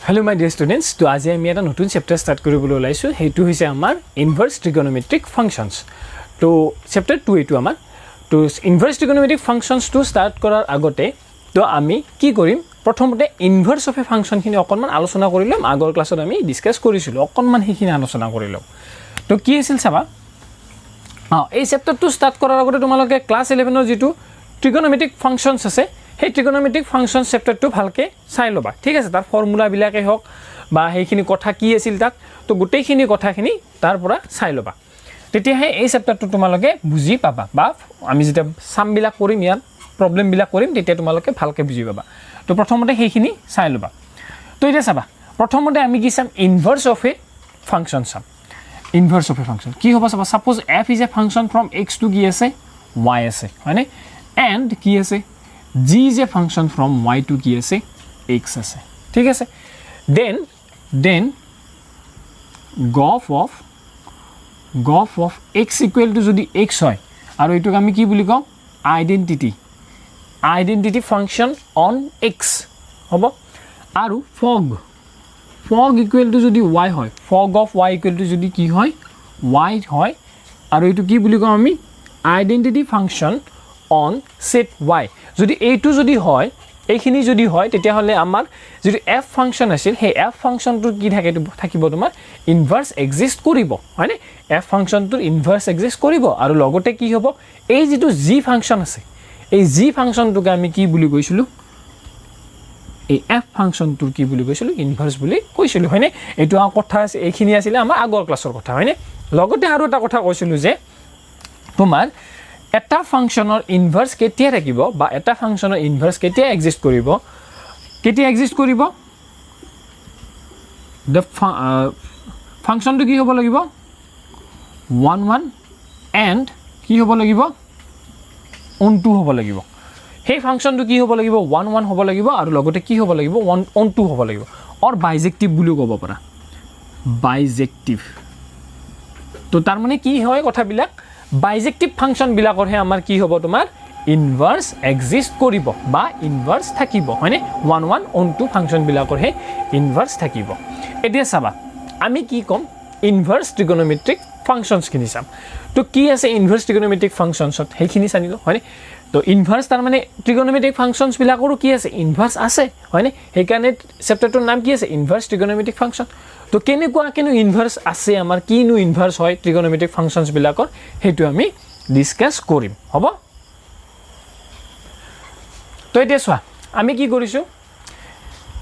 Hello my dear students, to আজি আমি এটা নতুন চ্যাপ্টাৰ স্টাৰ্ট কৰিবলৈ ওলাইছো হেতু হৈছে আমাৰ ইনভাৰ্স ট্ৰিগোনোমেট্ৰিক ফাংশনস তো চ্যাপ্টাৰ 2 এটো আমাৰ তো ইনভাৰ্স ট্ৰিগোনোমেট্ৰিক ফাংশনস টু স্টাৰ্ট কৰাৰ আগতে তো আমি কি কৰিম প্ৰথমতে ইনভাৰ্স অফ এ ফাংশন খিনি অকনমান আলোচনা কৰি লম আগৰ ক্লাছত আমি ডিসকাস কৰিছিলো অকনমান হিখিনি আলোচনা কৰি লম তো কি আছিল চাবা এই চ্যাপ্টাৰ টু স্টাৰ্ট কৰাৰ আগতে তোমালোকে ক্লাস 11 ৰ যেটো ট্রিগোনোমেট্রিক ফাংশনস আছে সেই ট্রিগোনোমেট্রিক ফাংশন চ্যাপ্টারটো ভালকে চাই লবা ঠিক আছে তার ফর্মুলা বিলাকে হোক বা সেইখিনি কথা কি আছিল তাক তো গোটেইখিনি কথাখিনি তাৰ পৰা চাই লবা তেতিয়া এই চ্যাপ্টাৰটো তোমালোকে বুজি পাবা বা আমি যেটা সাম বিলাক কৰিম ইয়াৰ প্ৰবলেম বিলাক কৰিম তেতিয়া তোমালোকে ভালকে বুজি পাবা তো প্ৰথমতে সেইখিনি চাই লবা তো এটা চাবা প্ৰথমতে আমি কি চাম ইনভার্স অফ এ ফাংশন চাম ইনভার্স অফ এ ফাংশন কি হ'ব চাবা suppose f is a function from x to কি আছে y আছে হয়নে and কি আছে g is a function from y to কি আছে x আছে ঠিক আছে then gf of x equal to যদি x হয় আৰু এটোক আমি কি বুলি কম identity function on x হ'ব আৰু fog equal to যদি y হয় fog of y equal to যদি কি হয় y হয় আৰু এটো কি বুলি কম আমি identity function on set y যদি এইটো যদি হয় এইখিনি যদি হয় তেতিয়া হলে আমাৰ যদি f ফাংশন আছিল সেই f ফাংশনটো কি থাকিব তোমাৰ ইনভাৰ্স এক্সিস্ট কৰিব হয়নে f ফাংশনটোৰ ইনভাৰ্স এক্সিস্ট কৰিব আৰু লগতে কি হ'ব এই যেটো g ফাংশন আছে এই g ফাংশনটোকে আমি কি বুলি কৈছিলো এই f ফাংশনটোৰ কি বুলি কৈছিলো ইনভাৰ্স বুলি কৈছিলো হয়নে এটো কথা আছে এইখিনি আছিল আমাৰ আগৰ ক্লাছৰ কথা হয়নে লগতে আৰু এটা কথা কৈছিলো যে তোমাৰ এটা ফাংশনৰ ইনভাৰ্স কেতিয়া থাকিব বা এটা ফাংশনৰ ইনভাৰ্স কেতিয়া এক্সিস্ট কৰিব the ফাংশনটো কি হ'ব লাগিব 1 1 and কি হ'ব লাগিব on 2 হ'ব লাগিব সেই ফাংশনটো কি হ'ব লাগিব 1 1 হ'ব লাগিব আৰু লগতে কি হ'ব লাগিব on 2 হ'ব লাগিব অৰ বাইজেক্টিভ বুলি ক'ব পাৰা বাইজেক্টিভ তো তাৰ মানে কি হয় কথাবিলাক বাইজেক্টিভ ফাংশন বিলাকৰ হে আমাৰ কি হ'ব তোমাৰ ইনভাৰ্স এক্সিস্ট কৰিব বা ইনভাৰ্স থাকিব হয়নে 1 1 on 2 ফাংশন বিলাকৰ হে ইনভার্স থাকিব এতিয়া চাবা আমি কি কম ইনভার্স ট্রিগোনোমেট্রিক ফাংশনস কিনি চাম তো কি আছে ইনভার্স ট্রিগোনোমেট্রিক ফাংশনসত সেইখিনি জানিলো হয়নে তো ইনভার্স তাৰ মানে ট্ৰিগোনোমেট্ৰিক ফাংশনস বিলাকৰো কি আছে ইনভাৰ্স আছে হয়নে সেইকাৰণে চ্যাপ্টাৰটোৰ নাম কি আছে ইনভাৰ্স ট্ৰিগোনোমেট্ৰিক ফাংশন তো কেনেকুৱা কেনে ইনভাৰ্স আছে আমাৰ কিনো ইনভাৰ্স হয় ট্ৰিগোনোমেট্ৰিক ফাংশনস বিলাকৰ হেতু আমি ডিসকাস কৰিম হ'ব তো এতিয়া চোৱা আমি কি কৰিছো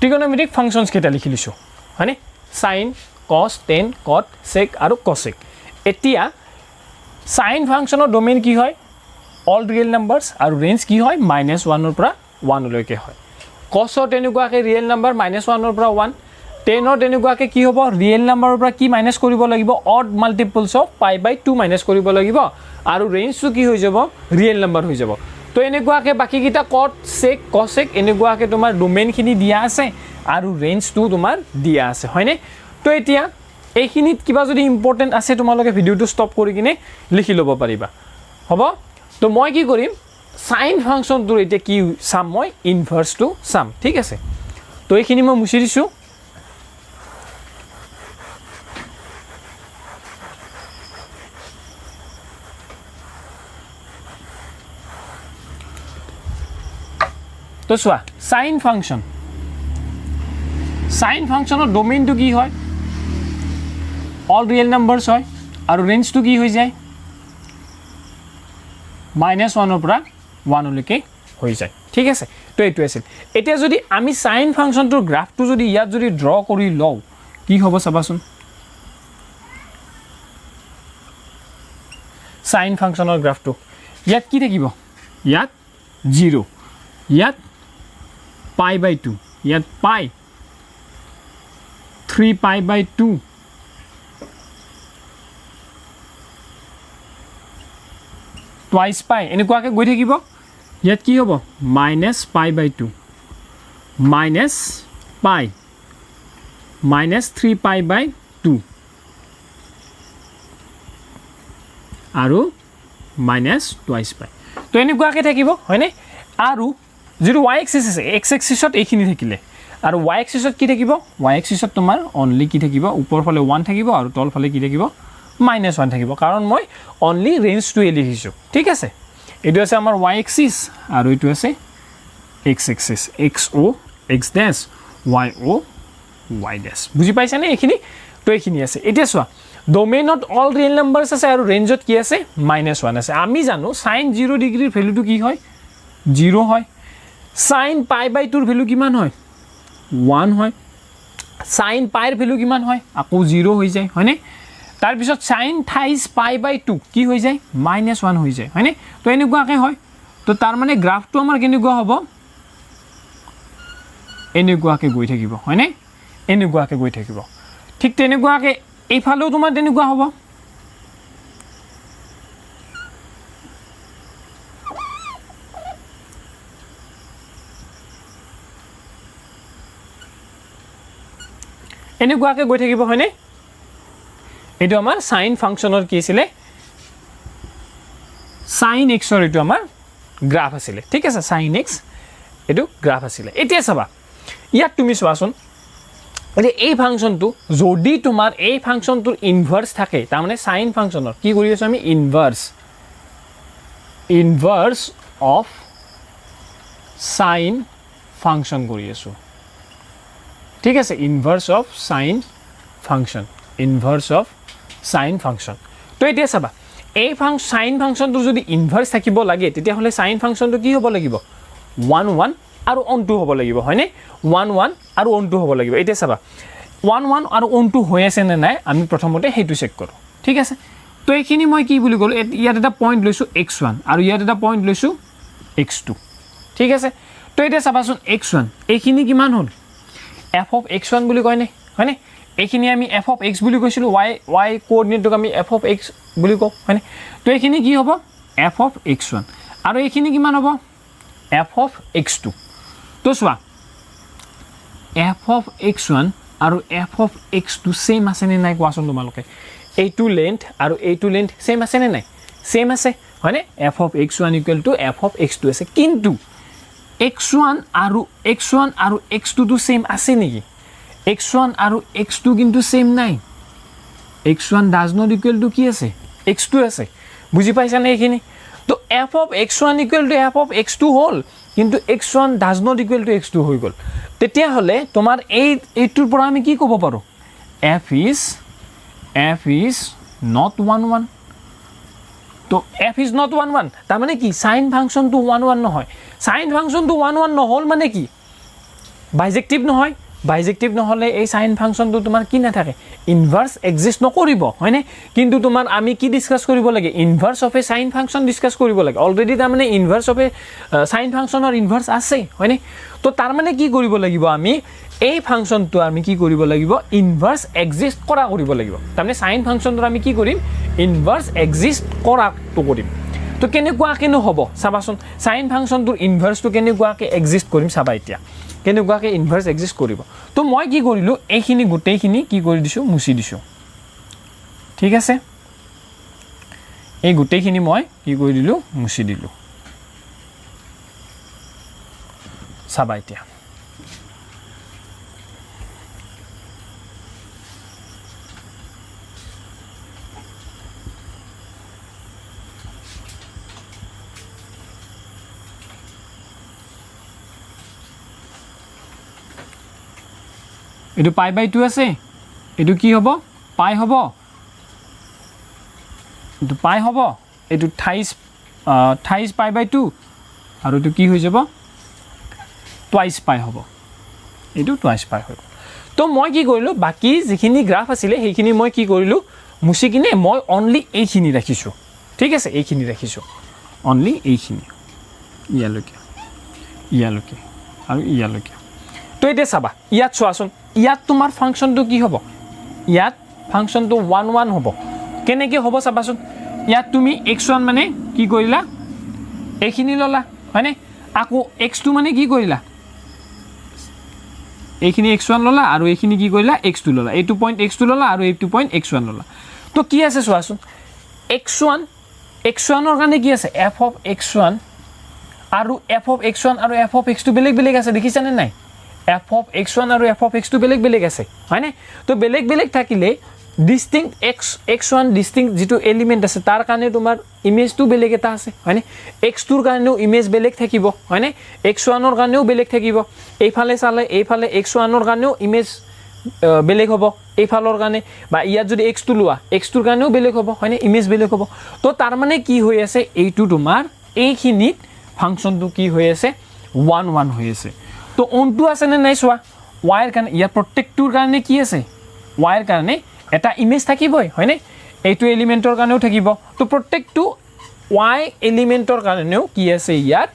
ট্ৰিগোনোমেট্ৰিক ফাংশনস কেটা লিখিলিছো হয়নে sin cos tan cot sec আৰু cosec এতিয়া sin ফাংশনৰ ডোমেইন কি হয় অল ৰিয়েল নাম্বাৰস আৰু ৰেঞ্জ কি হয় -1 ৰ পৰা 1 লৈকে হয় cos তেনেকুৱাকে ৰিয়েল নাম্বাৰ -1 ৰ পৰা 1 tan তেনেকুৱাকে কি হ'ব ৰিয়েল নাম্বাৰৰ পৰা কি মাইনাস কৰিব লাগিব অড মাল্টিপলস অফ π/2 মাইনাস কৰিব লাগিব আৰু ৰেঞ্জটো কি হৈ যাব ৰিয়েল নাম্বাৰ হৈ যাব তো এনেকুৱাকে বাকি কিটা cot sec cosec এনেকুৱাকে তোমাৰ ডোমেইন খিনি দিয়া আছে আৰু ৰেঞ্জটো তোমাৰ দিয়া আছে হয়নে তো এতিয়া এইখিনিত কিবা যদি ইম্পৰ্টেন্ট আছে তোমালোকে ভিডিওটো ষ্টপ কৰি কিনে লিখি ল'ব পাৰিবা হ'ব তো মই কি কৰিম sin ফাংশনটোৰ এতিয়া কি চাম মই ইনভাৰ্সটো চাম ঠিক আছে তো এইখিনি মই মুছি দিছো তো চোৱা sin ফাংশনৰ ডোমেইনটো কি হয় অল ৰিয়েল নাম্বাৰস হয় আৰু ৰেঞ্জটো কি হৈ যায় -1 ৰ পৰা 1 লৈকে হৈ যায় ঠিক আছে তো এইটো আছিল এতিয়া যদি আমি sin ফাংশনটোৰ গ্ৰাফটো যদি ইয়াত যদি ড্ৰ কৰি লও কি হ'ব চাবাচোন sin ফাংশনৰ গ্ৰাফটো ইয়াত কি থাকিব ইয়াত 0 ইয়াত π/2 ইয়াত π 3π/2 twice π এনেকুৱাকে গৈ থাকিব ইয়াত কি হ'ব -π/2 minus π minus 3π/2 আৰু minus twice π তো এনেকুৱাকে থাকিব হয়নে আৰু যেটো y axis আছে x axis ত এইখিনি থাকিলে আৰু y এক্সিছত কি থাকিব y এক্সিছত তোমাৰ অনলি কি থাকিব ওপৰ ফালে 1 থাকিব আৰু তল ফালে কি থাকিব -1 থাকিব কাৰণ মই অনলি ৰেঞ্জটোৱে লিখিছো ঠিক আছে এটো আছে আমাৰ y এক্সিস আৰু এটো আছে x axis xo x dash yo y dash বুজি পাইছা নে এখিনি তো এখিনি আছে এতিয়া চোৱা ডোমেইনত অল ৰিয়েল নাম্বাৰস আছে আৰু ৰেঞ্জত কি আছে -1 আছে আমি জানো sin 0 ডিগ্ৰীৰ ভ্যালুটো কি হয় 0 হয় sin π/2 ৰ ভ্যালু কিমান হয় 1 হয় sin π ৰ ভ্যালু কিমান হয় আকৌ 0 হৈ যায় হয়নে তাৰ পিছত sin থাইস π/2 কি হৈ যায় -1 হৈ যায় হয়নে তো এনেকুৱাকে হয় তো তাৰ মানে গ্ৰাফটো আমাৰ কেনেকুৱা হ'ব এনেকুৱাকে গৈ থাকিব হয়নে এনেকুৱাকে গৈ থাকিব ঠিক তেনেকুৱাকে এইফালেও তোমাৰ তেনেকুৱা হ'ব এনেকুৱাকে গৈ থাকিব হয়নে এটো আমাৰ sin ফাংচনৰ কি আছিল sin x ৰ এটো আমাৰ গ্ৰাফ আছিল ঠিক আছে sin x এটো গ্ৰাফ আছিল এতিয়া চাবা ইয়াত তুমি চোৱাচোন এই ফাংশনটো যদি তোমাৰ এই ফাংশনটোৰ ইনভাৰ্স থাকে তাৰ মানে sin ফাংশনৰ কি কৰি আছো আমি ইনভাৰ্স অফ sin ফাংশন কৰি আছো ঠিক আছে ইনভার্স অফ sin ফাংশন তো এতিয়া চাবা এই sin ফাংশনটো যদি ইনভার্স থাকিব লাগে তেতিয়া হলে sin ফাংশনটো কি হ'ব লাগিব 1 1 আৰু on 2 হ'ব লাগিব হয়নে 1 1 আৰু on 2 হ'ব লাগিব এতিয়া চাবা 1 1 আৰু on 2 হৈ আছে নে নাই আমি প্ৰথমতে হেতু চেক কৰো ঠিক আছে তো এইখিনি মই কি বুলি কলো ইয়াত এটা পইণ্ট লৈছো x1 আৰু ইয়াত এটা পইণ্ট লৈছো x2 ঠিক আছে তো এতিয়া চাবাচোন x1 এইখিনি কিমান হ'ল f of x1 বুলি কয় নে হয়নে এইখিনি আমি f of x বুলি কৈছিলো y কোঅৰ্ডিনেটক আমি f of x বুলি কও হয়নে তো এইখিনি কি হ'ব f of x1 আৰু এইখিনি কিমান হ'ব f of x2 তো চোৱা f of x1 আৰু f of x2 সেম আছে নে নাই কোৱাচোন তোমালোকে এইটো লেন্থ আৰু এইটো লেন্থ সেম আছে নে নাই সেম আছে হয়নে f of x1 = f of x2 আছে কিন্তু x1 আৰু x2 তো সেম আছে নেকি x1 আৰু x2 কিন্তু সেম নাই x1 does not equal to কি আছে x2 আছে বুজি পাইছা নে এইখিনি তো f of x1 = f of x2 হল কিন্তু x1 does not equal to x2 হৈ গল তেতিয়া হলে তোমাৰ এইটোৰ পৰা আমি কি ক'ব পাৰো f is not 1 1 তো f is not 1 1 তাৰ মানে কি sin ফাংশনটো 1 1 নহয় sin ফাংশনটো 1 1 নহল মানে কি বাইজেক্টিভ নহয় বাইজেক্টিভ নহলে এই sin ফাংশনটো তোমাৰ কি না থাকে ইনভাৰ্স এক্সিস্ট নকৰিব হয়নে কিন্তু তোমাৰ আমি কি ডিসকাস কৰিব লাগে inverse of a sin function discuss কৰিব লাগে অলৰেডি তাৰ মানে ইনভাৰ্স অফ এ sin ফাংশনৰ ইনভাৰ্স আছে হয়নে তো তাৰ মানে কি কৰিব লাগিব আমি এই ফাংশনটো আমি কি কৰিব লাগিব ইনভাৰ্স এক্সিস্ট কৰা কৰিব লাগিব তাৰ মানে sin ফাংশনটো আমি কি কৰিম ইনভাৰ্স এক্সিস্ট কৰাটো কৰিম তো কেনেকুৱাকে হ'ব চাবাচোন sin ফাংশনটোৰ ইনভাৰ্সটো কেনেকুৱাকে এক্সিস্ট কৰিম চাবা এতিয়া কেনেকুৱাকে ইনভাৰ্স এক্সিস্ট কৰিব তো মই কি কৰিলো এইখিনি গোটেইখিনি কি কৰি দিছো মুছি দিছো ঠিক আছে এই গোটেইখিনি মই কি কৰি দিলো মুছি দিলো চাবা এতিয়া এটো π/2 আছে এটো কি হ'ব π হ'ব এটো π হ'ব এটো থাইস π/2 আৰু এটো কি হৈ যাব টুৱাইস π হ'ব এটো টুৱাইস π হ'ব তো মই কি কৰিলো বাকি যিখিনি গ্ৰাফ আছিল সেইখিনি মই কি কৰিলো মুছি কিনে মই অনলি এইখিনি ৰাখিছো ঠিক আছে এইখিনি ৰাখিছো অনলি এইখিনি ইয়ালৈকে আৰু ইয়ালৈকে তো এটা চাবা ইয়াত চোৱাচোন ইয়াত তোমাৰ ফাংশনটো কি হ'ব ইয়াত ফাংশনটো 1 1 হ'ব কেনেকৈ হ'ব চাবাচোন ইয়াত তুমি x1 মানে কি কৰিলা এইখিনি ললা হয়নে আকৌ x2 মানে কি কৰিলা এইখিনি x1 ললা আৰু এইখিনি কি কৰিলা x2 ললা এইটো পইণ্ট x2 ললা আৰু এইটো পইণ্ট x1 ললা তো কি আছে চোৱাচোন x1 ৰ কাৰণে কি আছে f of x1 আৰু f of x1 আৰু f of x2 বেলেগ বেলেগ আছে দেখিছানে নাই এফ অফ x1 আৰু এফ অফ x2 বেলেগ বেলেগ আছে হয়নে তো বেলেগ বেলেগ থাকিলে ডিস্টিংক্ট x1 ডিস্টিংক্ট যেটো এলিমেন্ট আছে তাৰ কাৰণে তোমাৰ ইমেজটো বেলেগ এটা আছে হয়নে x2 ৰ কাৰণেও ইমেজ বেলেগ থাকিব হয়নে x1 ৰ কাৰণেও বেলেগ থাকিব এইফালে চালে এইফালে x1 ৰ কাৰণেও ইমেজ বেলেগ হ'ব এইফালৰ কাৰণে বা ইয়াত যদি x2 লোৱা x2 ৰ কাৰণেও বেলেগ হ'ব হয়নে ইমেজ বেলেগ হ'ব তো তাৰ মানে কি হৈ আছে এইটো তোমাৰ এইখিনিত ফাংচনটো কি হৈ আছে 1 1 হৈ আছে তো অনটো আছে নে নাই চোৱা y ৰ কাৰণে ইয়াৰ প্ৰত্যেকটোৰ কাৰণে কি আছে y ৰ কাৰণে এটা ইমেজ থাকিবই হয়নে এইটো এলিমেন্টৰ কাৰণেও থাকিব তো প্ৰত্যেকটো y এলিমেন্টৰ কাৰণেও কি আছে ইয়াৰ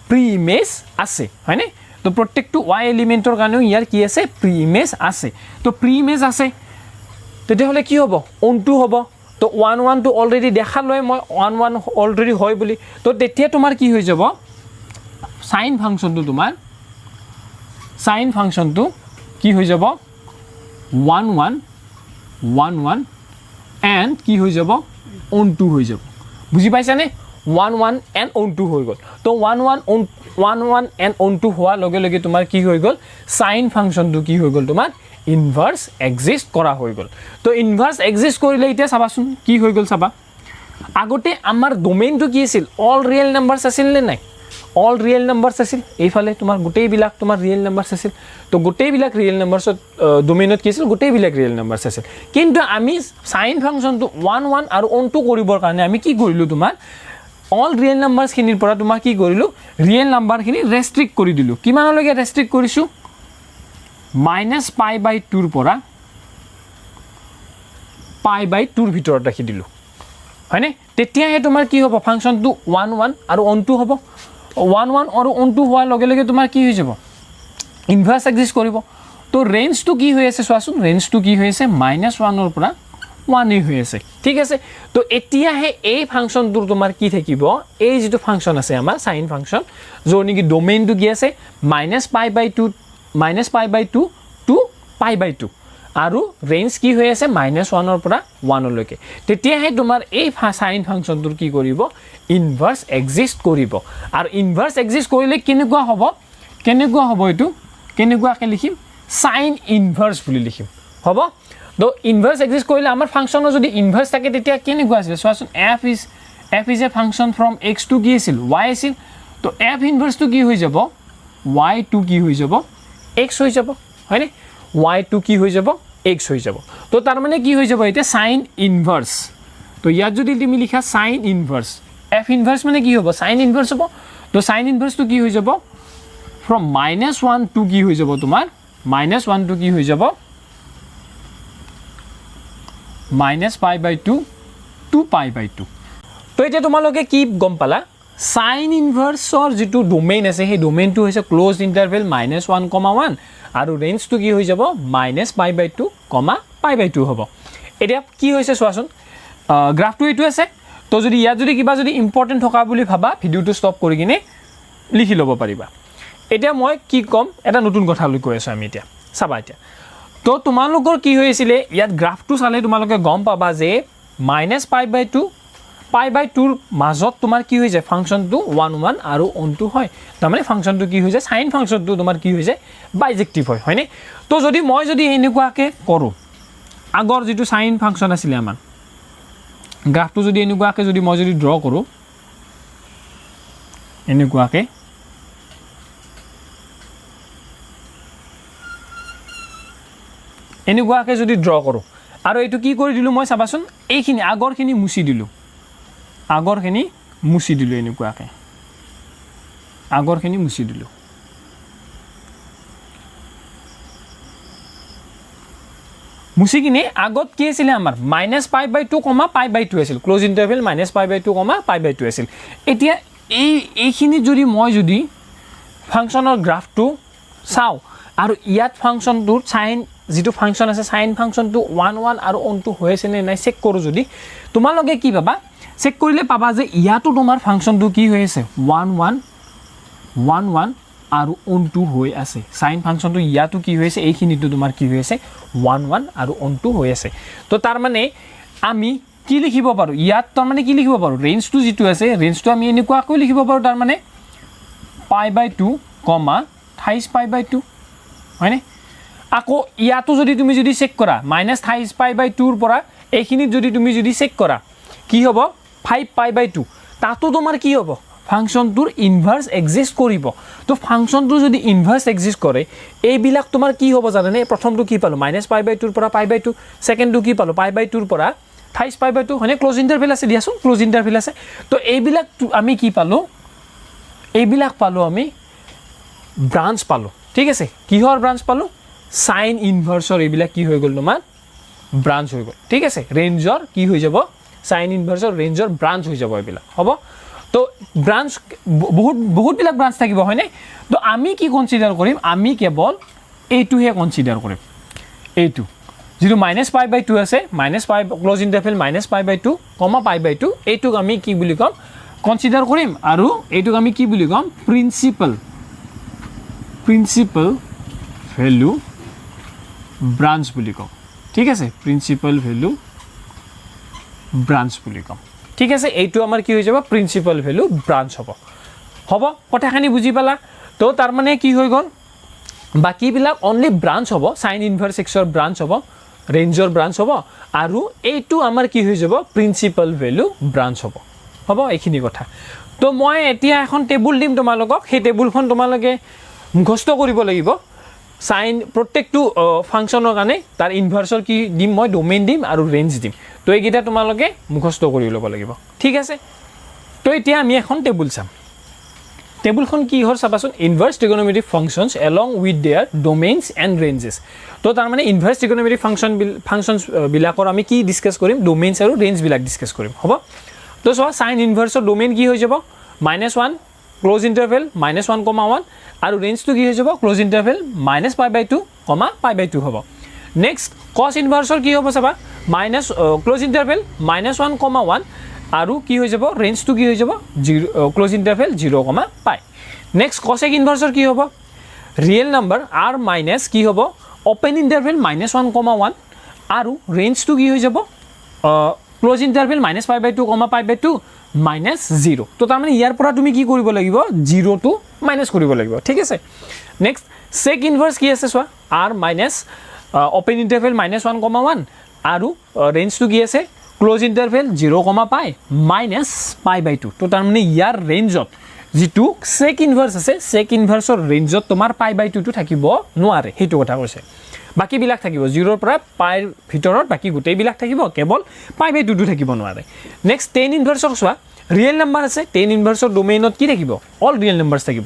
প্ৰি ইমেজ আছে হয়নে তো প্ৰত্যেকটো y এলিমেন্টৰ কাৰণেও ইয়াৰ কি আছে প্ৰি ইমেজ আছে তো প্ৰি ইমেজ আছে তেতিয়াহলে কি হ'ব অনটো হ'ব তো 1 1 টো অলৰেডি দেখা লয় মই 1 1 অলৰেডি হয় বুলি তো তেতিয়া তোমাৰ কি হৈ যাব সাইন ফাংচনটো তোমাৰ সাইন ফাংচনটো কি হৈ যাব 1 1 1 1 and কি হৈ যাব on 2 হৈ যাব বুজি পাইছানে 1 1 and on 2 হৈ গল তো 1 1 on 1 1 and on 2 হোৱা লগে লগে তোমাৰ কি হৈ গল সাইন ফাংচনটো কি হৈ গল তোমাৰ ইনভাৰ্স এক্সিস্ট কৰা হৈ গল তো ইনভাৰ্স এক্সিস্ট কৰিলে এতিয়া চাবাচোন কি হৈ গল চাবা আগতে আমাৰ ডোমেইনটো কি আছিল অল ৰিয়েল নাম্বাৰস আছিল নে নাই অল ৰিয়েল নাম্বাৰস আছিল এইফালে তোমাৰ গোটেই বিলাক তোমাৰ ৰিয়েল নাম্বাৰস আছিল তো গোটেই বিলাক ৰিয়েল নাম্বাৰসত ডোমেইনত কি আছিল গোটেই বিলাক ৰিয়েল নাম্বাৰস আছিল কিন্তু আমি সাইন ফাংচনটো 1 1 আৰু on 2 কৰিবৰ কাৰণে আমি কি কৰিলো তোমাৰ অল ৰিয়েল নাম্বাৰস খিনিৰ পৰা তোমাৰ কি কৰিলো ৰিয়েল নাম্বাৰ খিনি ৰেস্ট্ৰিক্ট কৰি দিলো কিমানলৈকে ৰেস্ট্ৰিক্ট কৰিছো -π/2 ৰ পৰা π/2 ৰ ভিতৰত ৰাখি দিলো হয়নে তেতিয়াহে তোমাৰ কি হ'ব ফাংচনটো 1 1 আৰু on 2 হ'ব 1 1 আৰু on 2 হোৱাৰ লগে লগে তোমাৰ কি হৈ যাব ইনভাৰ্স এক্সিস্ট কৰিব তো ৰেঞ্জটো কি হৈ আছে চোৱাচোন ৰেঞ্জটো কি হৈ আছে -1 ৰ পৰা 1 হৈ আছে ঠিক আছে তো এতিয়াহে এই ফাংচনটোৰ তোমাৰ কি থাকিব এই যেটো ফাংচন আছে আমাৰ সাইন ফাংচন যৰ নেকি ডোমেইনটো কি আছে -π/2 -π/2 to π/2 আৰু ৰেঞ্জ কি হৈ আছে -1 ৰ পৰা 1 লৈকে তেতিয়াহে তোমাৰ এই সাইন ফাংচনটোৰ কি কৰিব ইনভাৰ্স এক্সিস্ট কৰিব আৰু ইনভাৰ্স এক্সিস্ট কৰিলে কেনেকুৱা হ'ব এটো কেনেকুৱাকে লিখিম সাইন ইনভাৰ্স বুলি লিখিম হ'ব তো ইনভাৰ্স এক্সিস্ট কৰিলে আমাৰ ফাংচনৰ যদি ইনভাৰ্স থাকে তেতিয়া কেনেকুৱা আছে চোৱাচোন f is a function from x to কি আছিল y আছিল তো f ইনভার্স টো কি হৈ যাব y2 কি হৈ যাব x হৈ যাব হয়নে y2 কি হৈ যাব x হৈ যাব তো তাৰ মানে কি হৈ যাব এটা সাইন ইনভার্স তো ইয়াত যদি তুমি লিখা সাইন ইনভার্স f ইনভার্স মানে কি হ'ব সাইন ইনভার্স হ'ব তো সাইন ইনভার্স তো কি হৈ যাব from -1 to কি হৈ যাব তোমাৰ -1 to কি হৈ যাব -π/2 to π/2 তো এতিয়া তোমালোকে কি গম পালা সাইন ইনভাৰ্সৰ যেটো ডোমেইন আছে সেই ডোমেইনটো হৈছে ক্লোজড ইন্টাৰভেল -1, 1 আৰু ৰেঞ্জটো কি হৈ যাব -π/2, π/2 হ'ব এতিয়া কি হৈছে চোৱাচোন গ্ৰাফটো এইটো আছে তো যদি ইয়াত যদি কিবা যদি ইম্পৰ্টেন্ট থকা বুলি ভাবা ভিডিওটো ষ্টপ কৰি কিনে লিখি ল'ব পাৰিবা এতিয়া মই কি কম এটা নতুন কথা লৈ কৈ আছো আমি এতিয়া চাবা এতিয়া তো তোমালোকৰ কি হৈছিলে ইয়াত গ্ৰাফটো চালে তোমালোকে গম পাবা যে -π/2 π/2 ৰ মাজত তোমাৰ কি হৈ যায় ফাংচনটো 1 1 আৰু on 2 হয় তাৰমানে ফাংচনটো কি হৈ যায় সাইন ফাংচনটো তোমাৰ কি হৈ যায় বাইজেক্টিভ হয় হয়নে তো যদি মই যদি এনেকুৱাকে কৰো আগৰ যেটো সাইন ফাংচন আছিল আমাৰ গ্ৰাফটো যদি এনেকুৱাকে যদি মই যদি ড্ৰ কৰো এনেকুৱাকে এনেকুৱাকে যদি ড্ৰ কৰো আৰু এটো কি কৰি দিলো মই চাবাচোন এইখিনি আগৰখিনি মুছি দিলো এনেকুৱাকে আগৰখিনি মুছি দিলো মুছি কিনে আগত কি আছিল আমাৰ -π/2, π/2 আছিল ক্লোজ ইন্টারভেল -π/2, π/2 আছিল এতিয়া এইখিনি যদি মই যদি ফাংচনৰ গ্ৰাফটো চাও আৰু ইয়াত ফাংচনটোৰ সাইন যেটো ফাংচন আছে সাইন ফাংচনটো 1 1 আৰু on 2 হৈ আছে নে নাই চেক কৰো যদি তোমালোকে কি পাবা চেক কৰিলে পাবা যে ইয়াতো তোমাৰ ফাংচনটো কি হৈ আছে 1 1 1 1 আৰু on 2 হৈ আছে সাইন ফাংচনটো ইয়াতো কি হৈ আছে এইখিনিটো তোমাৰ কি হৈ আছে 1 1 আৰু on 2 হৈ আছে তো তাৰ মানে আমি কি লিখিব পাৰো ইয়াত তাৰ মানে কি লিখিব পাৰো ৰেঞ্জটো যেটো আছে ৰেঞ্জটো আমি এনেকুৱাকৈ লিখিব পাৰো তাৰ মানে π/2, 28 π/2 হয়নে আকৌ ইয়াতো যদি তুমি যদি চেক কৰা -5π/2 পৰা এইখিনিত যদি তুমি যদি চেক কৰা কি হ'ব 5π/2 তাতো তোমাৰ কি হ'ব ফাংচনটোৰ ইনভাৰ্স এক্সিষ্ট কৰিব তো ফাংচনটো যদি ইনভাৰ্স এক্সিষ্ট কৰে এইবিলাক তোমাৰ কি হ'ব জানেনে প্ৰথমটো কি পালো -π/2 পৰা π/2 সেকেন্ডটো কি পালো π/2 পৰা 28π/2 হয়নে ক্লোজ ইন্টারভেল আছে দিয়াচোন ক্লোজ ইন্টারভেল আছে তো এইবিলাক আমি কি পালো এইবিলাক পালো আমি ব্রাঞ্চ পালো ঠিক আছে কিহৰ ব্ৰাঞ্চ পালো সাইন ইনভাৰ্সৰ এইবিলাক কি হৈ গ'ল তোমাৰ ব্ৰাঞ্চ হৈ গ'ল ঠিক আছে ৰেঞ্জৰ কি হৈ যাব সাইন ইনভাৰ্সৰ ৰেঞ্জৰ ব্ৰাঞ্চ হৈ যাব এইবিলাক হ'ব তো ব্ৰাঞ্চ বহুত বিলাক ব্ৰাঞ্চ থাকিব হয়নে তো আমি কি কনসিডাৰ কৰিম আমি কেৱল এইটোহে কনসিডাৰ কৰিম এইটো যেটো -π/2 আছে -π ক্লোজ ইন্টাৰভেল -π/2, π/2 এইটোক আমি কি বুলি কম কনসিডাৰ কৰিম আৰু এইটোক আমি কি বুলি কম প্ৰিন্সিপাল ভ্যালু ব্ৰাঞ্চ বুলি কম ঠিক আছে প্ৰিন্সিপাল ভ্যালু ব্ৰাঞ্চ বুলি কম ঠিক আছে এইটো আমাৰ কি হৈ যাব প্ৰিন্সিপাল ভ্যালু ব্ৰাঞ্চ হ'ব কথাখানি বুজি পালা তো তাৰ মানে কি হৈ গ'ল বাকি বিলাক অনলি ব্ৰাঞ্চ হ'ব সাইন ইনভাৰ্স এক্সৰ ব্ৰাঞ্চ হ'ব ৰেঞ্জৰ ব্ৰাঞ্চ হ'ব আৰু এইটো আমাৰ কি হৈ যাব প্রিন্সিপাল ভ্যালু ব্রাঞ্চ হ'ব এইখিনি কথা তো মই এতিয়া এখন টেবুল দিম তোমালোকক সেই টেবুলখন তোমালোকে মুখস্থ কৰিব লাগিব সাইন প্ৰত্যেকটো ফাংচনৰ কাৰণে তাৰ ইনভাৰ্সৰ কি দিম মই ডোমেইন দিম আৰু ৰেঞ্জ দিম তো এইকেইটা তোমালোকে মুখস্থ কৰি ল'ব লাগিব ঠিক আছে তো এতিয়া আমি এখন টেবুল চাম টেবুলখন কি হৰ চাবাচোন inverse trigonometric functions along with their domains and ranges তো তাৰ মানে ইনভাৰ্স ট্ৰিগোনোমেট্ৰিক ফাংচনছ বিলাকৰ আমি কি ডিসকাস কৰিম ডোমেইনছ আৰু ৰেঞ্জ বিলাক ডিসকাস কৰিম হ'ব তো চোৱা সাইন ইনভাৰ্সৰ ডোমেইন কি হৈ যাব -1 ক্লোজ ইন্টাৰভেল -1,1 আৰু ৰেঞ্জটো কি হৈ যাব ক্লোজ ইন্টাৰভেল -π/2, π/2 হ'ব নেক্সট cos ইনভাৰ্সৰ কি হ'ব চাবা ক্লোজ ইন্টাৰভেল -1,1 আৰু কি হৈ যাব ৰেঞ্জটো কি হৈ যাব ক্লোজ ইন্টাৰভেল 0,π নেক্সট cosec ইনভাৰ্সৰ কি হ'ব ৰিয়েল নাম্বাৰ r মাইনাস কি হ'ব ওপেন ইন্টাৰভেল -1,1 আৰু ৰেঞ্জটো কি হৈ যাব ক্লোজ ইন্টাৰভেল -π/2, π/2 -0 তো তাৰ মানে ইয়াৰ পৰা তুমি কি কৰিব লাগিব 0 টু মাইনাস কৰিব লাগিব ঠিক আছে নেক্সট sec ইনভাৰ্স কি আছে চোৱা r মাইনাস ওপেন ইন্টাৰভেল -1,1 আৰু ৰেঞ্জটো কি আছে ক্লোজ ইন্টাৰভেল 0,π -π/2 তো তাৰ মানে ইয়াৰ ৰেঞ্জত যেটো sec ইনভাৰ্স আছে sec ইনভাৰ্সৰ ৰেঞ্জত তোমাৰ π/2 টো থাকিব নোৱাৰে হেতু কথা কৈছে বাকি বিলাক থাকিব 0 পৰা পাইৰ ভিতৰত বাকি গুটেই বিলাক থাকিব কেৱল π/2 টো থাকিব নোৱাৰে নেক্সট tan ইনভাৰ্সৰ চোৱা ৰিয়েল নাম্বাৰ আছে tan ইনভাৰ্সৰ ডোমেইনত কি থাকিব অল ৰিয়েল নাম্বাৰছ থাকিব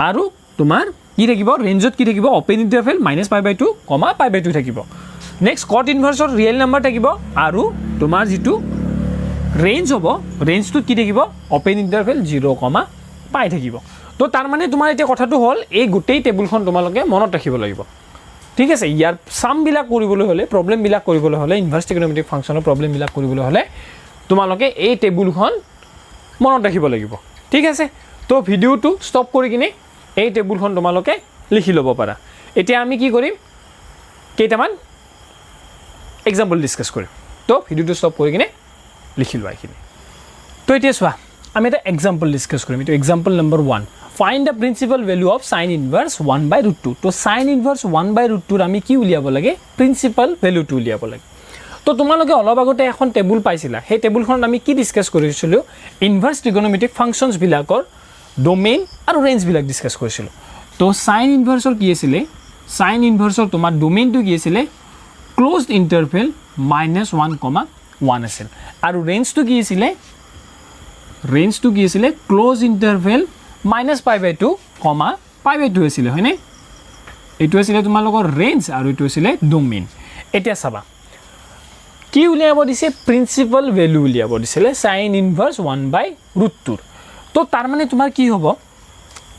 আৰু তোমাৰ কি থাকিব ৰেঞ্জত কি থাকিব ওপেন ইন্টাৰভেল -π/2, π/2 থাকিব নেক্সট cot ইনভাৰ্সৰ ৰিয়েল নাম্বাৰ থাকিব আৰু তোমাৰ যেটো ৰেঞ্জ হ'ব ৰেঞ্জটো কি থাকিব ওপেন ইন্টাৰভেল 0,π থাকিব তো তাৰ মানে তোমাৰ এতিয়া কথাটো হ'ল এই গুটেই টেবুলখন তোমালোকে মনত ৰাখিব লাগিব ঠিক আছে ইয়াৰ সাম বিলাক কৰিবলৈ হলে প্ৰবলেম বিলাক কৰিবলৈ হলে ইনভাৰ্স ট্ৰিগোনোমেট্ৰিক ফাংচনৰ প্ৰবলেম বিলাক কৰিবলৈ হলে তোমালোকে এই টেবুলখন মনত ৰাখিব লাগিব ঠিক আছে তো ভিডিওটো ষ্টপ কৰি কিনে এই টেবুলখন তোমালোকে লিখি ল'ব পাৰা এতিয়া আমি কি কৰিম কেইটামান এক্সাম্পল ডিসকাস কৰিম তো ভিডিওটো ষ্টপ কৰি কিনে লিখি লোৱা এইখিনি তো এতিয়া চোৱা আমি এটা এক্সাম্পল ডিসকাস কৰিম এটো example number 1 find the principal value of sin inverse 1/√2 তো sin inverse 1/√2 আমি কি উলিয়াব লাগে প্রিন্সিপাল ভ্যালু টু উলিয়াব লাগে তো তোমালোকে অলপ আগতে এখন টেবুল পাইছিলা সেই টেবুলখন আমি কি ডিসকাস কৰিছিলো ইনভাৰ্স ট্ৰিগোনোমেট্ৰিক ফাংশনস বিলাকৰ ডোমেইন আৰু ৰেঞ্জ বিলাক ডিসকাস কৰিছিলো তো sin ইনভাৰ্সৰ কি আছিল sin ইনভাৰ্সৰ তোমাৰ ডোমেইনটো কি আছিল ক্লোজড ইন্টাৰভেল -1,1 আছিল আৰু ৰেঞ্জটো কি আছিল ক্লোজ ইন্টাৰভেল -π/2, π/2 আছিল হয়নে এটো আছিল তোমালোকৰ ৰেঞ্জ আৰু এটো আছিল ডোমেইন এতিয়া চাবা কি উলিয়াব দিছে প্ৰিন্সিপাল ভ্যালু উলিয়াব দিছিল sin ইনভাৰ্স 1/√2 তো তাৰ মানে তোমাৰ কি হ'ব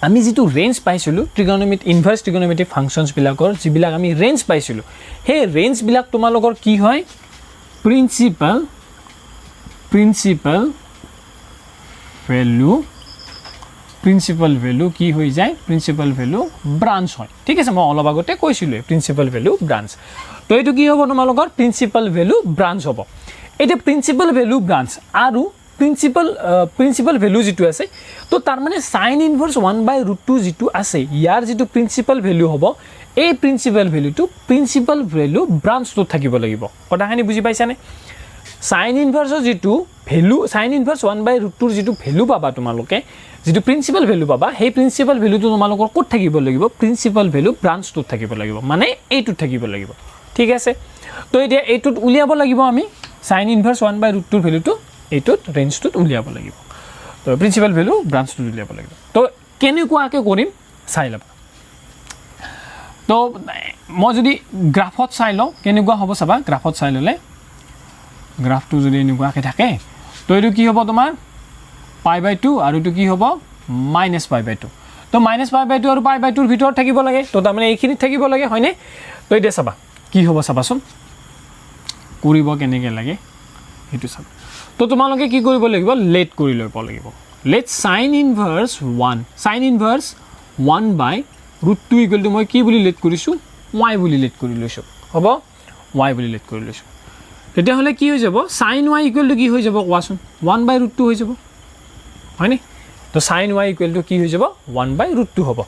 আমি যেটো ৰেঞ্জ পাইছিলো ইনভাৰ্স ট্ৰিগোনোমেট্ৰিক ফাংশনস বিলাকৰ যিবিলাক আমি ৰেঞ্জ পাইছিলো হে ৰেঞ্জ বিলাক তোমালোকৰ কি হয় প্রিন্সিপাল ভ্যালু কি হৈ যায় প্রিন্সিপাল ভ্যালু ব্রাঞ্চ হয় ঠিক আছে মই অলপ আগতে কৈছিলো প্রিন্সিপাল ভ্যালু ব্রাঞ্চ তো এটো কি হ'ব তোমালোকৰ প্ৰিন্সিপাল ভ্যালু ব্ৰাঞ্চ হ'ব এটা প্ৰিন্সিপাল ভ্যালু ব্ৰাঞ্চ আৰু প্ৰিন্সিপাল ভ্যালু যেটো আছে তো তাৰ মানে sin ইনভাৰ্স 1/√2 যেটো আছে ইয়াৰ যেটো প্ৰিন্সিপাল ভ্যালু হ'ব এই প্ৰিন্সিপাল ভেলু ব্ৰাঞ্চটোত থাকিব লাগিব কথাখিনি বুজি পাইছানে সাইন ইনভাৰ্সৰ যেটো ভ্যালু সাইন ইনভাৰ্স 1/√2 ৰ যেটো ভ্যালু পাবা তোমালোকে যেটো প্ৰিন্সিপাল ভ্যালু পাবা সেই প্ৰিন্সিপাল ভ্যালুটো তোমালোকৰ ক'ত থাকিব লাগিব প্ৰিন্সিপাল ভ্যালু ব্ৰাঞ্চটোত থাকিব লাগিব মানে এইটোত থাকিব লাগিব ঠিক আছে তো এতিয়া এইটোত উলিয়াব লাগিব আমি সাইন ইনভাৰ্স 1/√2 ৰ ভ্যালুটো এইটোত ৰেঞ্জটোত উলিয়াব লাগিব তো প্ৰিন্সিপাল ভ্যালু ব্ৰাঞ্চটোত উলিয়াব লাগিব তো কেনেকুৱাকে কৰিম চাই লবা তো মই যদি গ্ৰাফত চাই লওঁ কেনেকুৱা হ'ব চাবা গ্ৰাফত চাই ললে গ্ৰাফটো যদি এনেকুৱাকে থাকে তো এইটো কি হ'ব তোমাৰ π/2 আৰু এইটো কি হ'ব -π/2 তো -π/2 আৰু π/2 ৰ ভিতৰত থাকিব লাগে তো তাৰ মানে এইখিনি থাকিব লাগে হয়নে তো এতিয়া চাবা কি হ'ব চাবাচোন কৰিব কেনেকৈ লাগে এইটো চাবা তো তোমালোকে কি কৰিব লাগিব লেট কৰি ল'ব লাগিব লেট সাইন ইনভাৰ্স 1/√2 ইকুৱেল টু মই কি বুলি লেট কৰিছোঁ y বুলি লেট কৰি লৈছোঁ হ'ব y বুলি লেট কৰি লৈছোঁ তেতিয়াহ'লে কি হৈ যাব sin y ইকুৱেল টু কি হৈ যাব কোৱাচোন 1/√2 হৈ যাব হয়নে তো sin y ইকুৱেল টু কি হৈ যাব 1/√2 হ'ব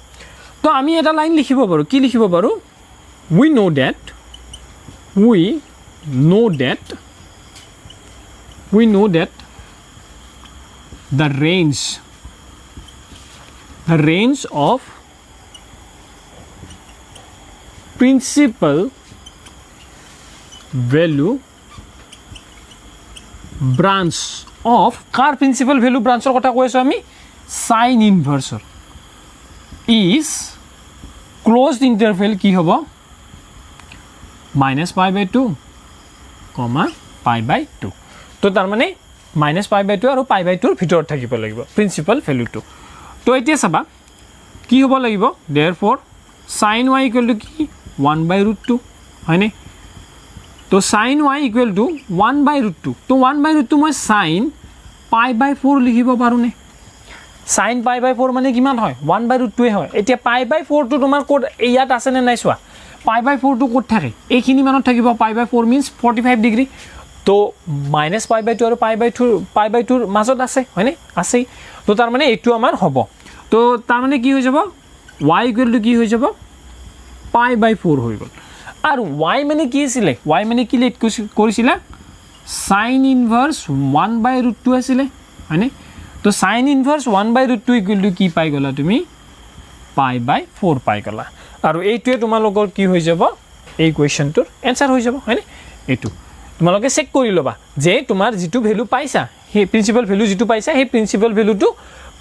তো আমি এটা লাইন লিখিব পাৰোঁ কি লিখিব পাৰোঁ we know that the range of principal value branch of car principal value branch কথা কৈছো আমি sin inverse is closed interval কি হ'ব -π/2, π/2 তো তাৰ মানে -π/2 আৰু π/2 ৰ ভিতৰত থাকিব লাগিব প্ৰিন্সিপাল ভ্যালুটো তো এতিয়া চাবা কি হ'ব লাগিব therefore sin y equal to কি 1/√2 হয়নে তো sin y ইকুৱেল টু 1/√2 তো 1/√2 মই sin π/4 লিখিব পাৰোঁনে sin π/4 মানে কিমান হয় 1/√2 হয় এতিয়া π/4 টো তোমাৰ কোড ইয়াত আছে নে নাই চোৱা π/4 টো কোড থাকে এইখিনি মানত থাকিব π/4 মিন্স 45 ডিগ্ৰী তো -π/2 আৰু π/2 ৰ মাজত আছে হয়নে আছে তো তাৰ মানে এইটো আমাৰ হ'ব তো তাৰ মানে কি হৈ যাব y ইকুৱেল টু কি হৈ যাব π/4 হৈ গ'ল আৰু y মানে কি আছিল y মানে কি লেট কৰিছিলা sin ইনভাৰ্স 1/√2 আছিল হয়নে তো sin ইনভাৰ্স 1/√2 ইকুৱেল টু কি পাই গলা তুমি π/4 পাই গলা আৰু এইটোৱে তোমালোকৰ কি হৈ যাব এই কোৱেশ্চনটোৰ এনসাৰ হৈ যাব হয়নে এইটো তোমালোকে চেক কৰি লবা যে তোমাৰ যেটো ভ্যালু পাইছা সেই প্ৰিন্সিপাল ভ্যালু যেটো পাইছা সেই প্ৰিন্সিপাল ভ্যালুটো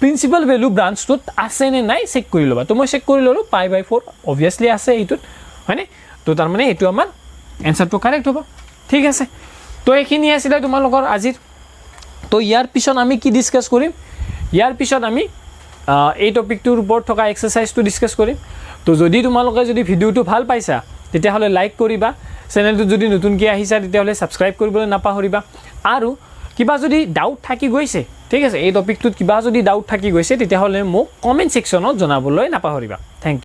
প্ৰিন্সিপাল ভ্যালু ব্ৰাঞ্চটোত আছে নে নাই চেক কৰি লবা তো মই চেক কৰি ললো π/4 obviously আছে এইটোত হয়নে তো তাৰ মানে এইটো আমাৰ এনসাৰটো কাৰেক্ট হ'ব ঠিক আছে তো এইখিনি আছিল তোমালোকৰ আজিৰ তো ইয়াৰ পিছত আমি কি ডিসকাস কৰিম ইয়াৰ পিছত আমি এই টপিকটোৰ ওপৰত থকা এক্সাৰসাইজটো ডিসকাস কৰিম তো যদি তোমালোকে যদি ভিডিওটো ভাল পাইছা তেতিয়াহ'লে লাইক কৰিবা চেনেলটো যদি নতুনকৈ আহিছা তেতিয়াহ'লে সাবস্ক্ৰাইব কৰিবলৈ নাপাহৰিবা আৰু কিবা যদি ডাউট থাকি গৈছে ঠিক আছে এই টপিকটোত কিবা যদি ডাউট থাকি গৈছে তেতিয়াহ'লে মোক কমেন্ট সেকশনত জনাবলৈ নাপাহৰিবা থ্যাংক ইউ